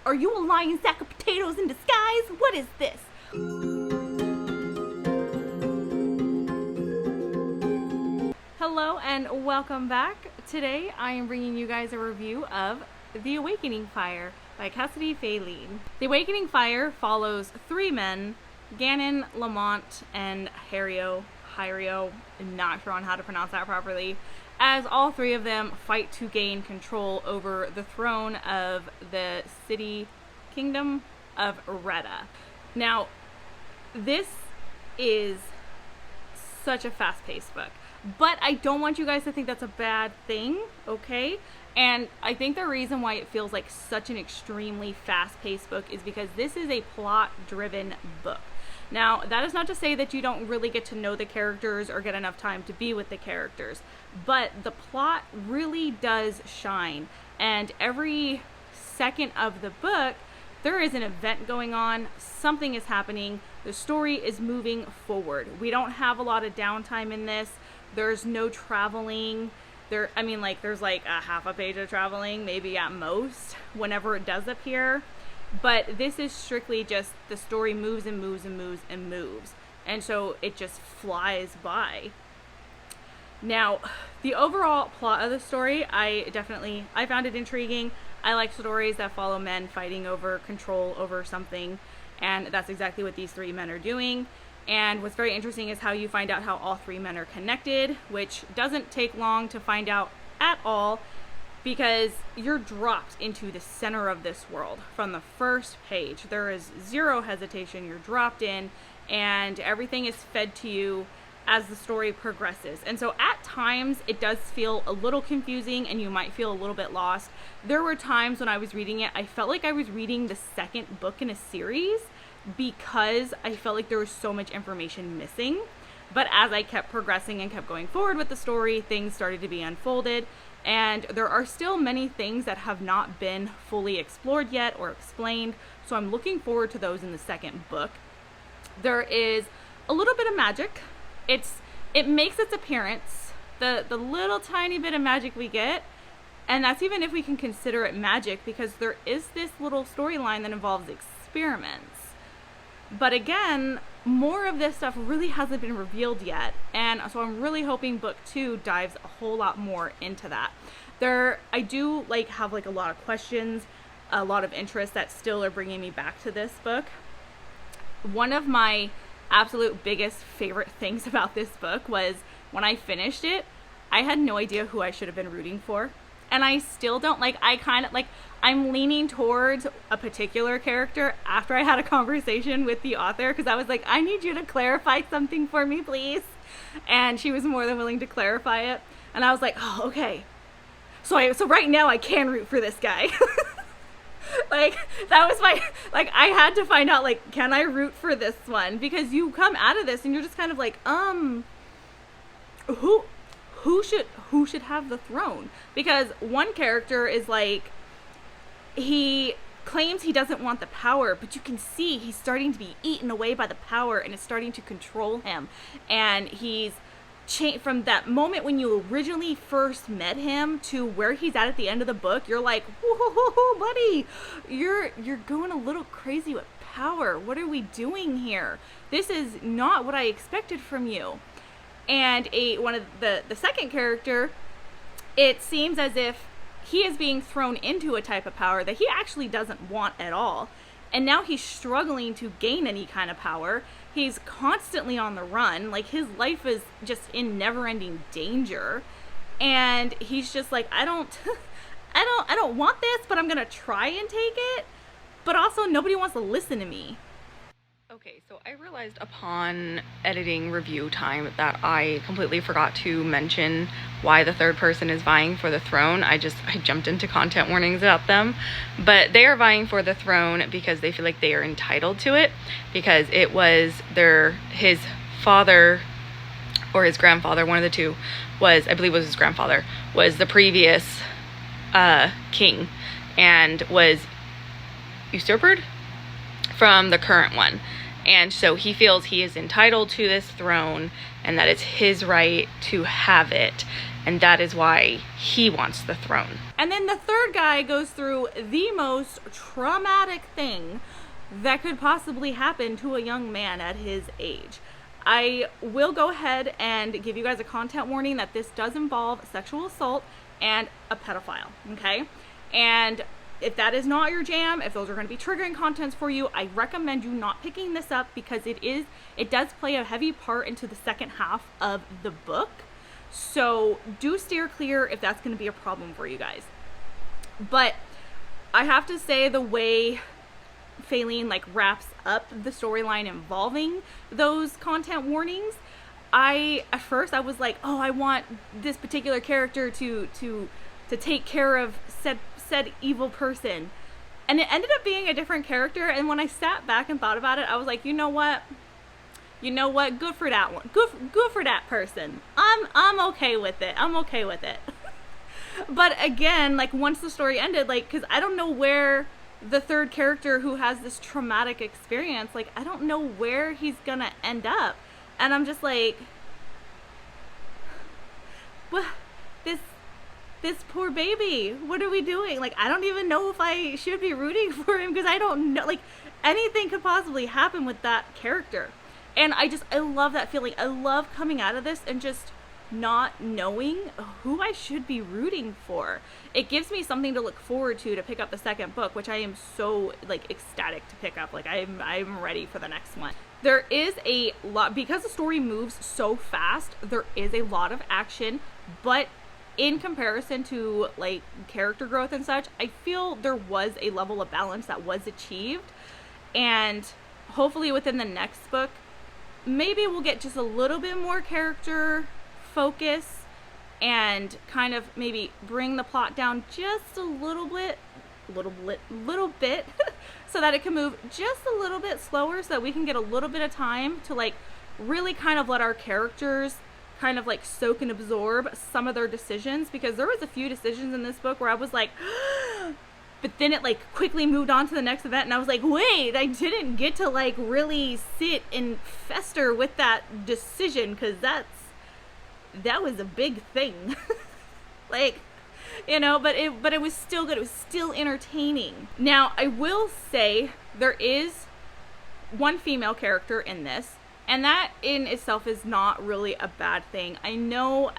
Are you a lying sack of potatoes in disguise? What is this? Hello and welcome back. Today I am bringing you guys a review of The Awakening Fire by Cassidy Faylene. The Awakening Fire follows three men, Gannon, Lamont, and Hyrio, I'm not sure on how to pronounce that properly, as all three of them fight to gain control over the throne of the city kingdom of Retta. Now, this is such a fast-paced book, but I don't want you guys to think that's a bad thing, okay? And I think the reason why it feels like such an extremely fast-paced book is because this is a plot-driven book. Now, that is not to say that you don't really get to know the characters or get enough time to be with the characters, but the plot really does shine, and every second of the book, there is an event going on, something is happening, the story is moving forward. We don't have a lot of downtime in this, there's no traveling, there's like a half a page of traveling, maybe at most, whenever it does appear. But this is strictly just the story moves and moves and moves and moves. And so it just flies by. Now, the overall plot of the story, I found it intriguing. I like stories that follow men fighting over control over something. And that's exactly what these three men are doing. And what's very interesting is how you find out how all three men are connected, which doesn't take long to find out at all, because you're dropped into the center of this world from the first page. There is zero hesitation. You're dropped in, and everything is fed to you as the story progresses. And so at times it does feel a little confusing and you might feel a little bit lost. There were times when I was reading it, I felt like I was reading the second book in a series because I felt like there was so much information missing. But as I kept progressing and kept going forward with the story, things started to be unfolded. And there are still many things that have not been fully explored yet or explained, so I'm looking forward to those in the second book. There is a little bit of magic. It makes its appearance, the little tiny bit of magic we get, and that's even if we can consider it magic, because there is this little storyline that involves experiments. But again, more of this stuff really hasn't been revealed yet, and so I'm really hoping book 2 dives a whole lot more into that. I do have a lot of questions, a lot of interest that still are bringing me back to this book. One of my absolute biggest favorite things about this book was when I finished it, I had no idea who I should have been rooting for. And I still don't. I'm leaning towards a particular character after I had a conversation with the author, because I was like, I need you to clarify something for me, please. And she was more than willing to clarify it. And I was like, oh, okay. So right now I can root for this guy. That was I had to find out, can I root for this one? Because you come out of this and you're just kind of like, who should have the throne? Because one character is he claims he doesn't want the power, but you can see he's starting to be eaten away by the power and it's starting to control him. And he's changed from that moment when you originally first met him to where he's at the end of the book. You're like, whoa, buddy, you're going a little crazy with power. What are we doing here? This is not what I expected from you. And one of the second character, it seems as if he is being thrown into a type of power that he actually doesn't want at all. And now he's struggling to gain any kind of power. He's constantly on the run. His life is just in never-ending danger. And he's just like, I don't want this, but I'm going to try and take it. But also nobody wants to listen to me. Okay, so I realized upon editing review time that I completely forgot to mention why the third person is vying for the throne. I jumped into content warnings about them, but they are vying for the throne because they feel like they are entitled to it, because it was his father or his grandfather, one of the two, I believe it was his grandfather, was the previous king and was usurped from the current one. And so he feels he is entitled to this throne and that it's his right to have it. And that is why he wants the throne. And then the third guy goes through the most traumatic thing that could possibly happen to a young man at his age. I will go ahead and give you guys a content warning that this does involve sexual assault and a pedophile, okay? And if that is not your jam, if those are going to be triggering contents for you, I recommend you not picking this up, because it does play a heavy part into the second half of the book. So do steer clear if that's going to be a problem for you guys. But I have to say, the way Faylene like wraps up the storyline involving those content warnings, at first I was like, oh, I want this particular character to take care of said evil person, and it ended up being a different character. And when I sat back and thought about it, I was like, you know what, good for that one, good for that person. I'm okay with it. But again, like, once the story ended, like, because I don't know where the third character who has this traumatic experience, like, I don't know where he's gonna end up. And I'm just like, well, this poor baby, what are we doing? Like, I don't even know if I should be rooting for him, because I don't know, like, anything could possibly happen with that character. And I love that feeling. I love coming out of this and just not knowing who I should be rooting for. It gives me something to look forward to pick up the second book, which I am so like ecstatic to pick up. Like, I'm ready for the next one. There is a lot, because the story moves so fast, there is a lot of action, but in comparison to like character growth and such, I feel there was a level of balance that was achieved. And hopefully within the next book, maybe we'll get just a little bit more character focus and kind of maybe bring the plot down just a little bit so that it can move just a little bit slower, so that we can get a little bit of time to like really kind of let our characters kind of like soak and absorb some of their decisions, because there was a few decisions in this book where I was like but then it like quickly moved on to the next event, and I was like, wait, I didn't get to like really sit and fester with that decision, because that was a big thing. Like, you know, but it was still good. It was still entertaining. Now, I will say there is one female character in this, and that in itself is not really a bad thing. I know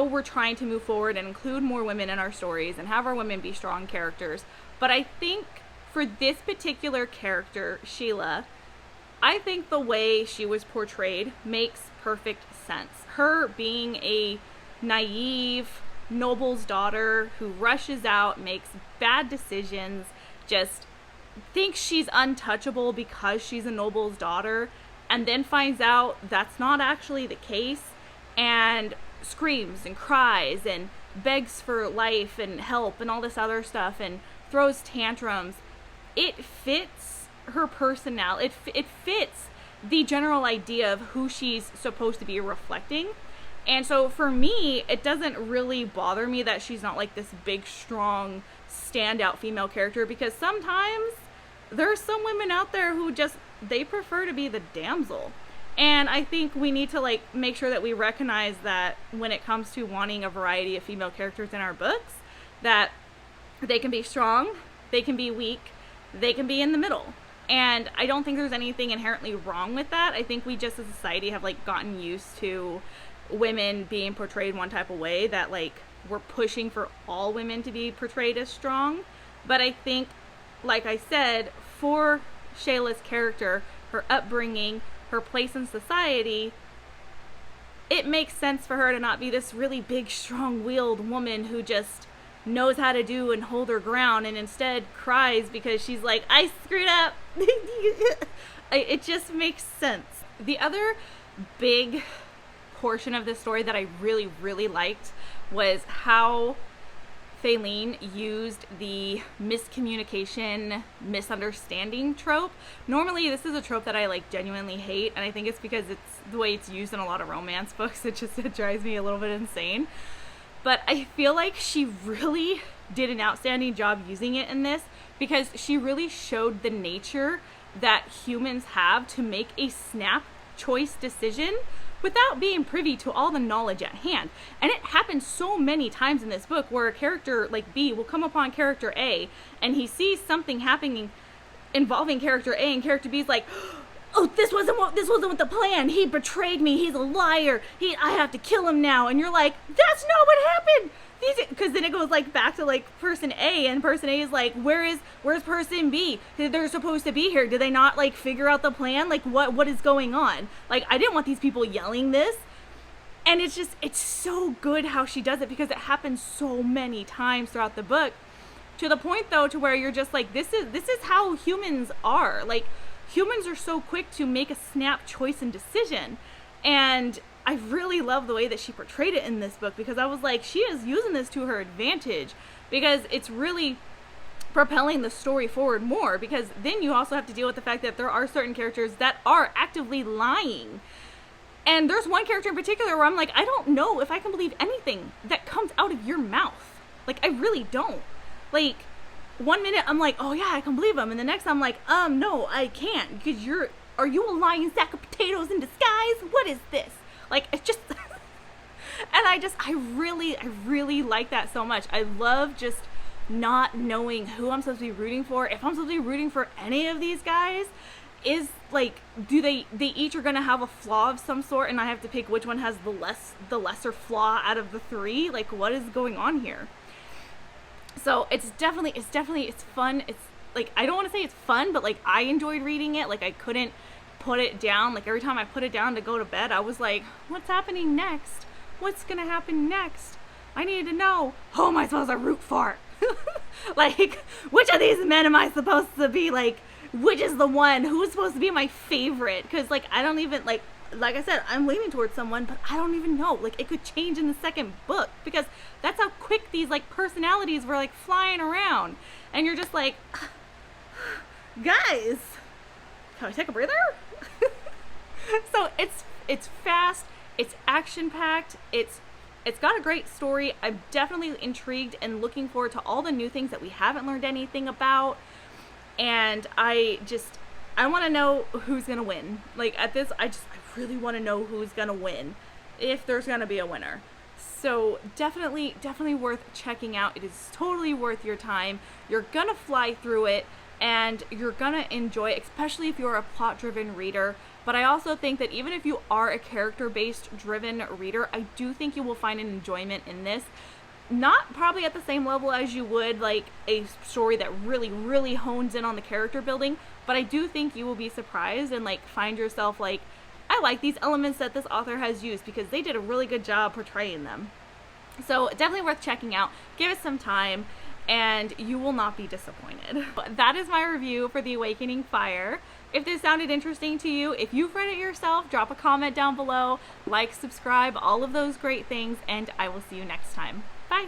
we're trying to move forward and include more women in our stories and have our women be strong characters, but I think for this particular character, Sheila, I think the way she was portrayed makes perfect sense. Her being a naive noble's daughter who rushes out, makes bad decisions, just thinks she's untouchable because she's a noble's daughter, and then finds out that's not actually the case, and screams and cries and begs for life and help and all this other stuff and throws tantrums. It fits her personality. It fits the general idea of who she's supposed to be reflecting. And so for me, it doesn't really bother me that she's not like this big, strong, standout female character, because sometimes there are some women out there who just, they prefer to be the damsel. And I think we need to like make sure that we recognize that when it comes to wanting a variety of female characters in our books, that they can be strong, they can be weak, they can be in the middle. And I don't think there's anything inherently wrong with that. I think we just as a society have like gotten used to women being portrayed one type of way, that like we're pushing for all women to be portrayed as strong. But I think, like I said, for Shayla's character, her upbringing, her place in society, it makes sense for her to not be this really big, strong-willed woman who just knows how to do and hold her ground, and instead cries because she's like, I screwed up. It just makes sense. The other big portion of this story that I really, really liked was how Faylene used the miscommunication, misunderstanding trope. Normally, this is a trope that I like genuinely hate, and I think it's because it's the way it's used in a lot of romance books. It drives me a little bit insane. But I feel like she really did an outstanding job using it in this, because she really showed the nature that humans have to make a snap choice decision without being privy to all the knowledge at hand. And it happens so many times in this book where a character like B will come upon character A and he sees something happening involving character A, and character B is like, oh, this wasn't what the plan. He betrayed me. He's a liar. I have to kill him now. And you're like, that's not what happened. Because then it goes like back to like person A, and person A is like, where's person B? They're supposed to be here. Did they not like figure out the plan? Like what is going on? Like, I didn't want these people yelling this. And it's so good how she does it, because it happens so many times throughout the book, to the point though to where you're just like, this is how humans are. Like, humans are so quick to make a snap choice and decision. And I really love the way that she portrayed it in this book, because I was like, she is using this to her advantage, because it's really propelling the story forward more, because then you also have to deal with the fact that there are certain characters that are actively lying. And there's one character in particular where I'm like, I don't know if I can believe anything that comes out of your mouth. Like, I really don't. Like, one minute I'm like, oh yeah, I can believe him, and the next I'm like, no, I can't, because are you a lying sack of potatoes in disguise? What is this? Like, it's just, and I really like that so much. I love just not knowing who I'm supposed to be rooting for. If I'm supposed to be rooting for any of these guys, is like, do they each are gonna have a flaw of some sort, and I have to pick which one has the lesser flaw out of the three? Like, what is going on here? So it's fun. It's like, I don't want to say it's fun, but like, I enjoyed reading it. Like, I couldn't put it down. Like, every time I put it down to go to bed, I was like, what's happening next? What's gonna happen next? I need to know. Who am I supposed to root for? Like, which of these men am I supposed to be, like, which is the one who's supposed to be my favorite? Because like, I don't even like I said, I'm leaning towards someone, but I don't even know. Like, it could change in the second book, because that's how quick these like personalities were like flying around, and you're just like, guys, can I take a breather? So it's fast, it's action packed, it's got a great story. I'm definitely intrigued and looking forward to all the new things that we haven't learned anything about, and I want to know who's gonna win. Like, at this, I really want to know who's gonna win, if there's gonna be a winner. So definitely worth checking out. It is totally worth your time. You're gonna fly through it, and you're gonna enjoy it, especially if you're a plot-driven reader. But I also think that even if you are a character-based driven reader, I do think you will find an enjoyment in this. Not probably at the same level as you would like a story that really hones in on the character building, but I do think you will be surprised and like find yourself like, I like these elements that this author has used, because they did a really good job portraying them. So definitely worth checking out. Give it some time, and you will not be disappointed. That is my review for The Awakening Fire. If this sounded interesting to you, if you've read it yourself, drop a comment down below, like, subscribe, all of those great things, and I will see you next time. Bye!